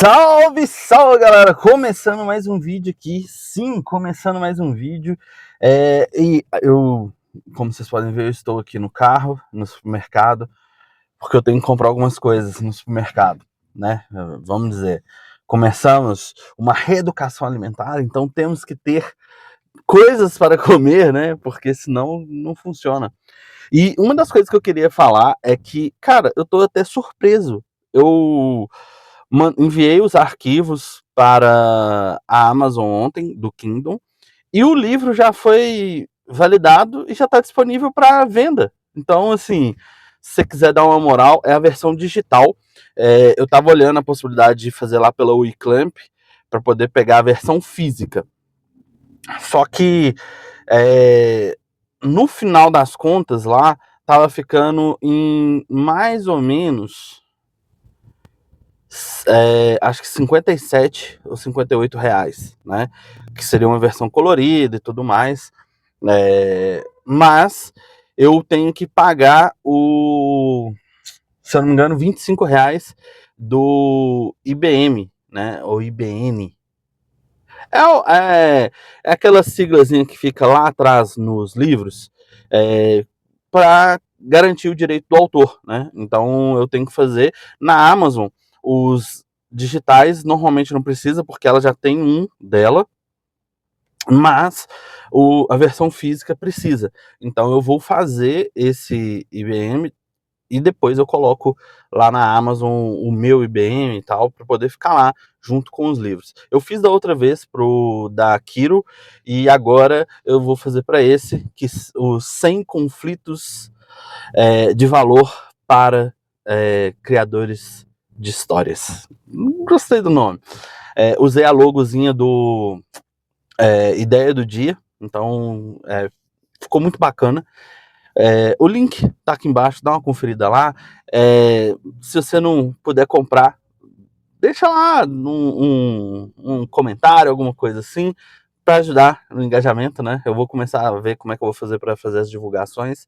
Salve, salve, galera! Começando mais um vídeo aqui. Sim, começando mais um vídeo. E eu, como vocês podem ver, eu estou aqui no carro, no supermercado, porque eu tenho que comprar algumas coisas no supermercado, né? Vamos dizer, começamos uma reeducação alimentar, então temos que ter coisas para comer, né? Porque senão não funciona. E uma das coisas que eu queria falar é que, cara, eu tô até surpreso. Eu enviei os arquivos para a Amazon ontem, do Kindle, e o livro já foi validado e já está disponível para venda. Então, assim, se você quiser dar uma moral, é a versão digital. Eu estava olhando a possibilidade de fazer lá pela Uniclamp para poder pegar a versão física. Só que no final das contas lá, tava ficando em mais ou menos acho que 57 ou 58 reais, né? Que seria uma versão colorida e tudo mais. Mas eu tenho que pagar se eu não me engano, 25 reais do IBM, né? Ou IBN. É aquela siglazinha que fica lá atrás nos livros, para garantir o direito do autor, né? Então eu tenho que fazer na Amazon. Os digitais normalmente não precisa, porque ela já tem um dela, mas a versão física precisa. Então eu vou fazer esse IBM e depois eu coloco lá na Amazon o meu IBM e tal, para poder ficar lá junto com os livros. Eu fiz da outra vez pro da Kiro e agora eu vou fazer para esse, os 100 conflitos de valor para criadores de histórias. Gostei do nome. Usei a logozinha do Ideia do Dia, então ficou muito bacana. O link tá aqui embaixo, dá uma conferida lá. Se você não puder comprar, deixa lá um comentário, alguma coisa assim, para ajudar no engajamento, né? Eu vou começar a ver como é que eu vou fazer para fazer as divulgações,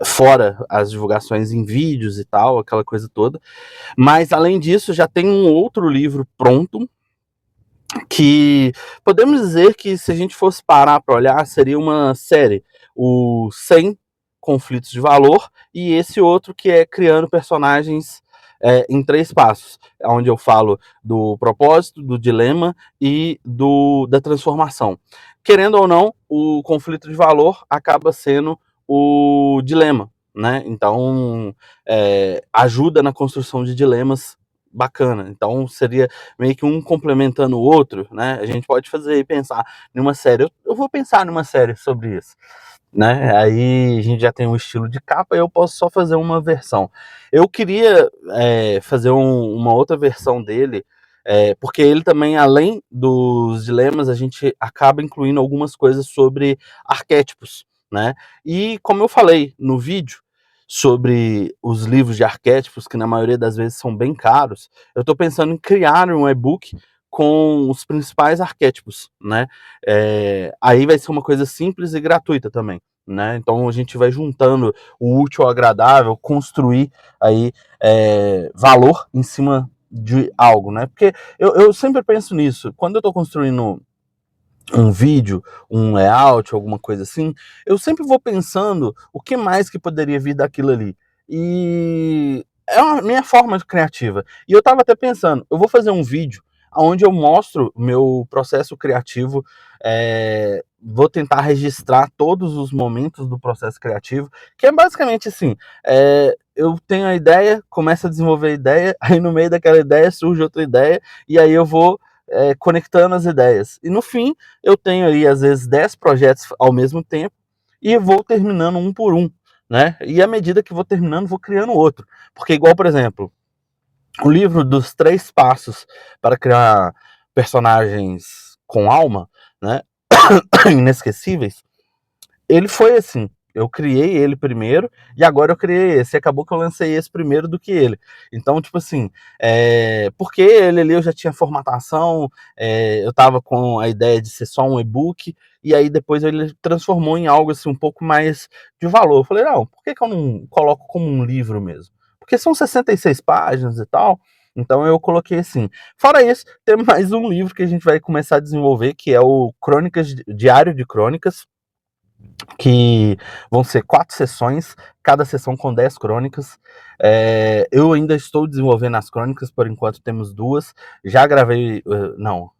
fora as divulgações em vídeos e tal, aquela coisa toda. Mas além disso, já tem um outro livro pronto, que podemos dizer que, se a gente fosse parar para olhar, seria uma série, o 100 conflitos de valor, e esse outro que é criando personagens em 3 passos, onde eu falo do propósito, do dilema e da transformação. Querendo ou não, o conflito de valor acaba sendo o dilema, né? Então ajuda na construção de dilemas bacana. Então seria meio que um complementando o outro, né? A gente pode fazer e pensar numa série. Eu vou pensar numa série sobre isso, né? Aí a gente já tem um estilo de capa e eu posso só fazer uma versão. Eu queria fazer uma outra versão dele, porque ele também, além dos dilemas, a gente acaba incluindo algumas coisas sobre arquétipos, né? E como eu falei no vídeo sobre os livros de arquétipos, que na maioria das vezes são bem caros, eu estou pensando em criar um e-book com os principais arquétipos, né? Aí vai ser uma coisa simples e gratuita também, né? Então a gente vai juntando o útil ao agradável, construir aí valor em cima de algo, né? Porque eu sempre penso nisso. Quando eu estou construindo um vídeo, um layout, alguma coisa assim, eu sempre vou pensando o que mais que poderia vir daquilo ali. E é a minha forma criativa. E eu tava até pensando, eu vou fazer um vídeo onde eu mostro o meu processo criativo, vou tentar registrar todos os momentos do processo criativo, que é basicamente assim, eu tenho a ideia, começo a desenvolver a ideia, aí no meio daquela ideia surge outra ideia, e aí eu vou conectando as ideias. E no fim, eu tenho aí, às vezes, 10 projetos ao mesmo tempo e vou terminando um por um, né? E à medida que vou terminando, vou criando outro. Porque, igual, por exemplo, o livro dos 3 passos para criar personagens com alma, né? Inesquecíveis, ele foi assim. Eu criei ele primeiro e agora eu criei esse. E acabou que eu lancei esse primeiro do que ele. Então, tipo assim, porque ele ali eu já tinha formatação, eu tava com a ideia de ser só um e-book, e aí depois ele transformou em algo assim um pouco mais de valor. Eu falei, não, por que eu não coloco como um livro mesmo? Porque são 66 páginas e tal, Então eu coloquei assim. Fora isso, tem mais um livro que a gente vai começar a desenvolver, que é o Diário de Crônicas, que vão ser 4 sessões, cada sessão com 10 crônicas. Eu ainda estou desenvolvendo as crônicas, por enquanto temos 2. Já gravei, não,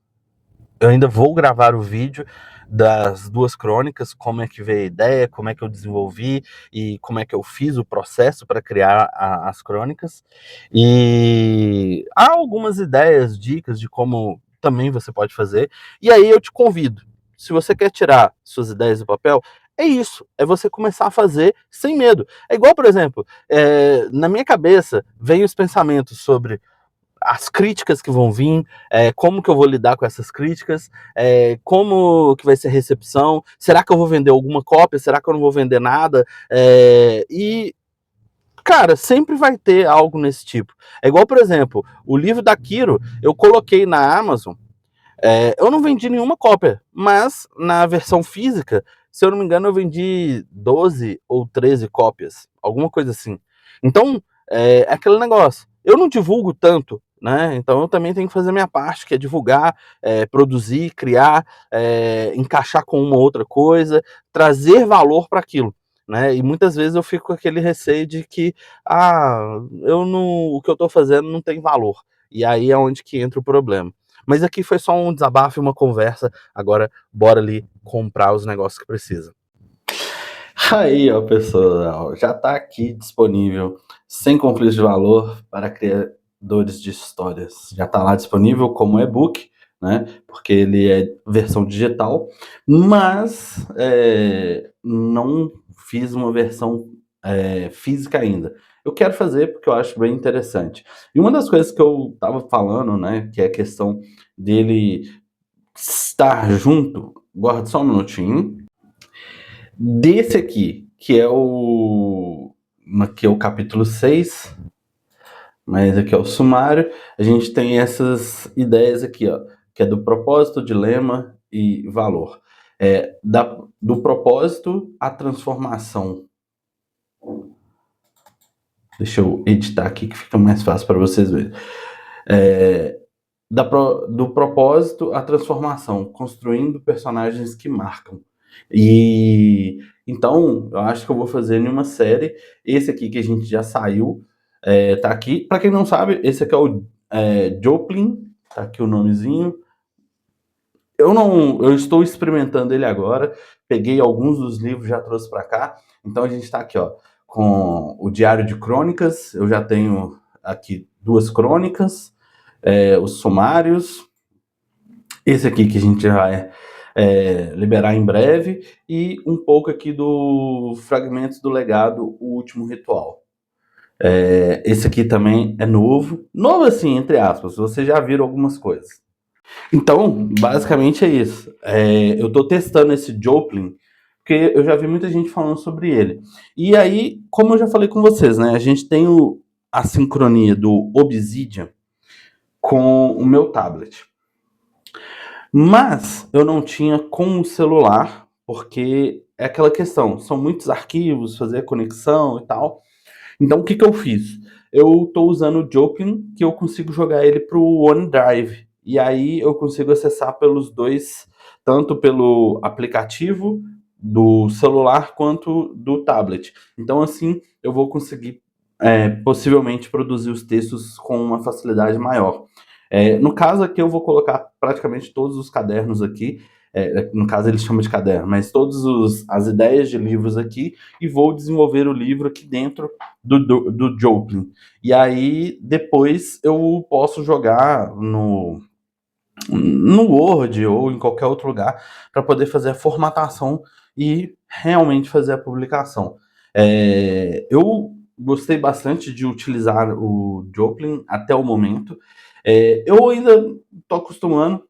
eu ainda vou gravar o vídeo das 2 crônicas, como é que veio a ideia, como é que eu desenvolvi e como é que eu fiz o processo para criar as crônicas. E há algumas ideias, dicas de como também você pode fazer. E aí eu te convido, se você quer tirar suas ideias do papel, é isso, é você começar a fazer sem medo. É igual, por exemplo, na minha cabeça vem os pensamentos sobre as críticas que vão vir, como que eu vou lidar com essas críticas, como que vai ser a recepção, será que eu vou vender alguma cópia, será que eu não vou vender nada, e, cara, sempre vai ter algo nesse tipo. É igual, por exemplo, o livro da Kiro, eu coloquei na Amazon, eu não vendi nenhuma cópia, mas na versão física, se eu não me engano, eu vendi 12 ou 13 cópias, alguma coisa assim. Então, é aquele negócio. Eu não divulgo tanto, né? Então eu também tenho que fazer a minha parte, que é divulgar, produzir, criar, encaixar com uma outra coisa, trazer valor para aquilo. Né? E muitas vezes eu fico com aquele receio de que o que eu estou fazendo não tem valor. E aí é onde que entra o problema. Mas aqui foi só um desabafo e uma conversa. Agora, bora ali comprar os negócios que precisa. Aí, ó, pessoal, já tá aqui disponível, sem conflito de valor, para criadores de histórias. Já tá lá disponível como e-book, né? Porque ele é versão digital, mas não fiz uma versão física ainda. Eu quero fazer porque eu acho bem interessante. E uma das coisas que eu tava falando, né, que é a questão dele estar junto, guarda só um minutinho, desse aqui, que é o capítulo 6, mas aqui é o sumário, a gente tem essas ideias aqui, ó, que é do propósito, dilema e valor. Do propósito à transformação. Deixa eu editar aqui que fica mais fácil para vocês verem. Do propósito à transformação, construindo personagens que marcam. E então, eu acho que eu vou fazer em uma série. Esse aqui que a gente já saiu, tá aqui. Para quem não sabe, esse aqui é o Joplin, tá aqui o nomezinho. Eu estou experimentando ele agora. Peguei alguns dos livros, já trouxe para cá. Então a gente está aqui, ó, com o Diário de Crônicas. Eu já tenho aqui 2 crônicas, os sumários. Esse aqui que a gente vai liberar em breve, e um pouco aqui do Fragmentos do Legado, O Último Ritual. Esse aqui também é novo assim, entre aspas, vocês já viram algumas coisas. Então, basicamente é isso. Eu estou testando esse Joplin, porque eu já vi muita gente falando sobre ele. E aí, como eu já falei com vocês, né, a gente tem a sincronia do Obsidian com o meu tablet. Mas eu não tinha com o celular, porque é aquela questão, são muitos arquivos, fazer a conexão e tal. Então o que eu fiz? Eu estou usando o Joplin, que eu consigo jogar ele para o OneDrive. E aí eu consigo acessar pelos dois, tanto pelo aplicativo do celular quanto do tablet. Então assim eu vou conseguir possivelmente produzir os textos com uma facilidade maior. No caso aqui eu vou colocar praticamente todos os cadernos aqui, no caso eles chamam de caderno, mas todas as ideias de livros aqui, e vou desenvolver o livro aqui dentro do Joplin. E aí depois eu posso jogar no Word ou em qualquer outro lugar para poder fazer a formatação e realmente fazer a publicação. Eu gostei bastante de utilizar o Joplin até o momento. Eu ainda estou acostumando,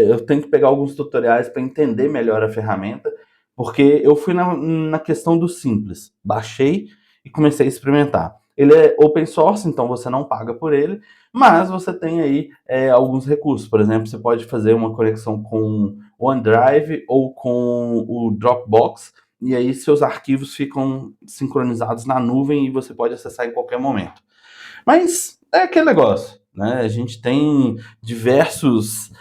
eu tenho que pegar alguns tutoriais para entender melhor a ferramenta, porque eu fui na questão do simples. Baixei e comecei a experimentar. Ele é open source, então você não paga por ele, mas você tem aí alguns recursos. Por exemplo, você pode fazer uma conexão com o OneDrive ou com o Dropbox, e aí seus arquivos ficam sincronizados na nuvem e você pode acessar em qualquer momento. Mas é aquele negócio. né? A gente tem diversos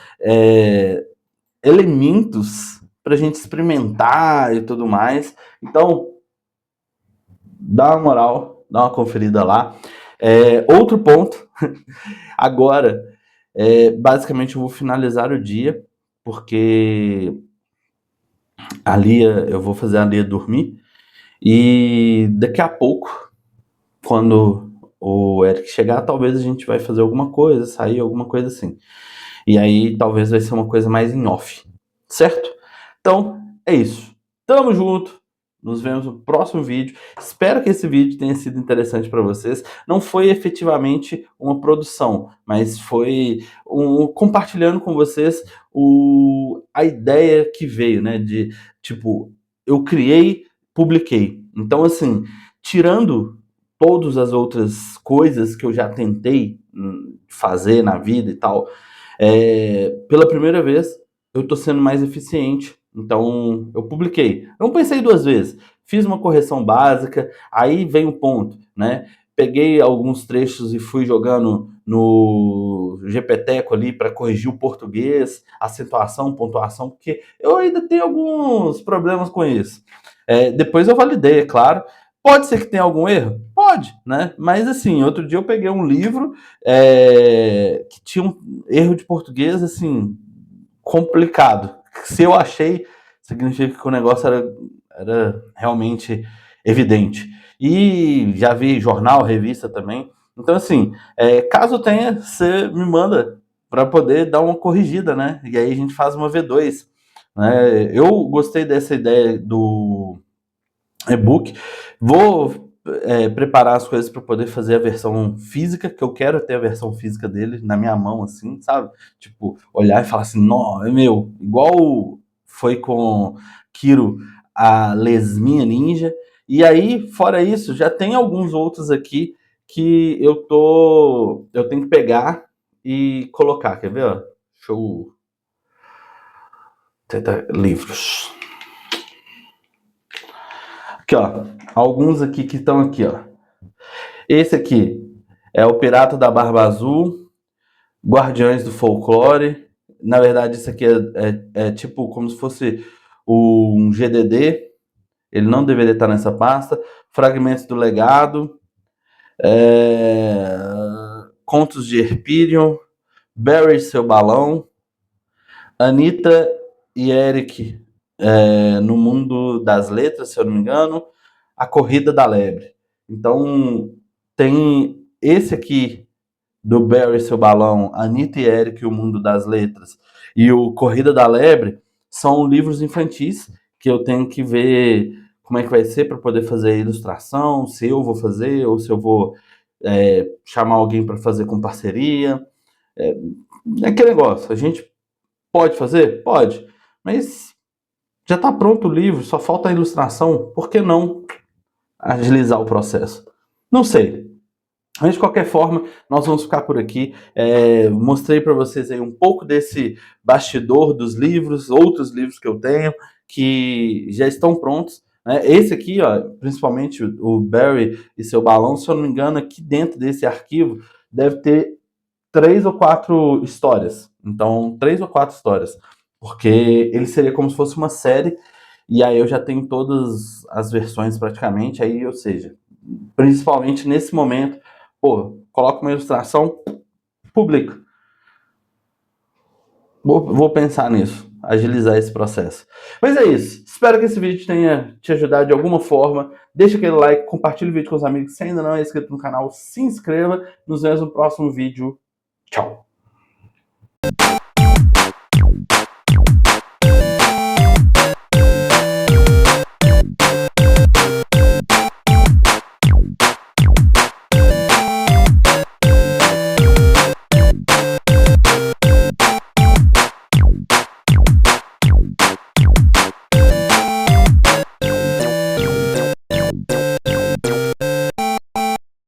elementos para a gente experimentar e tudo mais. Então, dá uma moral, dá uma conferida lá. Outro ponto, agora, basicamente eu vou finalizar o dia, porque a Lia, eu vou fazer a Lia dormir, e daqui a pouco, quando o Eric chegar, talvez a gente vai fazer alguma coisa, sair, alguma coisa assim. E aí talvez vai ser uma coisa mais em off, certo? Então, é isso. Tamo junto. Nos vemos no próximo vídeo. Espero que esse vídeo tenha sido interessante para vocês. Não foi efetivamente uma produção, mas foi compartilhando com vocês a ideia que veio, né? De tipo, eu criei, publiquei. Então, assim, tirando todas as outras coisas que eu já tentei fazer na vida e tal, pela primeira vez eu estou sendo mais eficiente. Então eu publiquei. Não pensei duas vezes. Fiz uma correção básica. Aí vem o ponto, né? Peguei alguns trechos e fui jogando no GPTeco ali para corrigir o português, acentuação, pontuação, porque eu ainda tenho alguns problemas com isso. Depois eu validei, é claro. Pode ser que tenha algum erro? Pode, né? Mas assim, outro dia eu peguei um livro que tinha um erro de português, assim, complicado. Se eu achei, significa que o negócio era realmente evidente. E já vi jornal, revista também. Então, assim, caso tenha, você me manda para poder dar uma corrigida, né? E aí a gente faz uma V2. Né? Eu gostei dessa ideia do e-book. Vou preparar as coisas para poder fazer a versão física, que eu quero ter a versão física dele na minha mão, assim, sabe? Tipo, olhar e falar assim, não, é meu. Igual foi com Kiro, a Lesminha Ninja. E aí, fora isso, já tem alguns outros aqui que eu tenho que pegar e colocar, quer ver? Ó? Deixa eu tentar livros. Aqui, ó. Alguns aqui que estão aqui, ó. Esse aqui é o Pirata da Barba Azul, Guardiões do Folclore. Na verdade, isso aqui é tipo como se fosse um GDD. Ele não deveria estar nessa pasta. Fragmentos do Legado, Contos de Herpirion, Barry Seu Balão, Anitta e Eric no Mundo das Letras, se eu não me engano, A Corrida da Lebre. Então, tem esse aqui do Barry Seu Balão, Anitta e Eric e o Mundo das Letras, e o Corrida da Lebre, são livros infantis que eu tenho que ver como é que vai ser para poder fazer a ilustração, se eu vou fazer ou se eu vou chamar alguém para fazer com parceria. É aquele negócio, a gente pode fazer? Pode, mas já está pronto o livro, só falta a ilustração, por que não agilizar o processo? Não sei. Mas de qualquer forma, nós vamos ficar por aqui. Mostrei para vocês aí um pouco desse bastidor dos livros, outros livros que eu tenho, que já estão prontos. Né? Esse aqui, ó, principalmente o Barry e Seu Balão, se eu não me engano, aqui dentro desse arquivo deve ter 3 ou 4 histórias. Então, 3 ou 4 histórias. Porque ele seria como se fosse uma série, e aí eu já tenho todas as versões praticamente, aí, ou seja, principalmente nesse momento, pô, coloca uma ilustração, publica. Vou pensar nisso, agilizar esse processo. Mas é isso. Espero que esse vídeo tenha te ajudado de alguma forma. Deixa aquele like, compartilha o vídeo com os amigos. Se ainda não é inscrito no canal, se inscreva. Nos vemos no próximo vídeo. Tchau.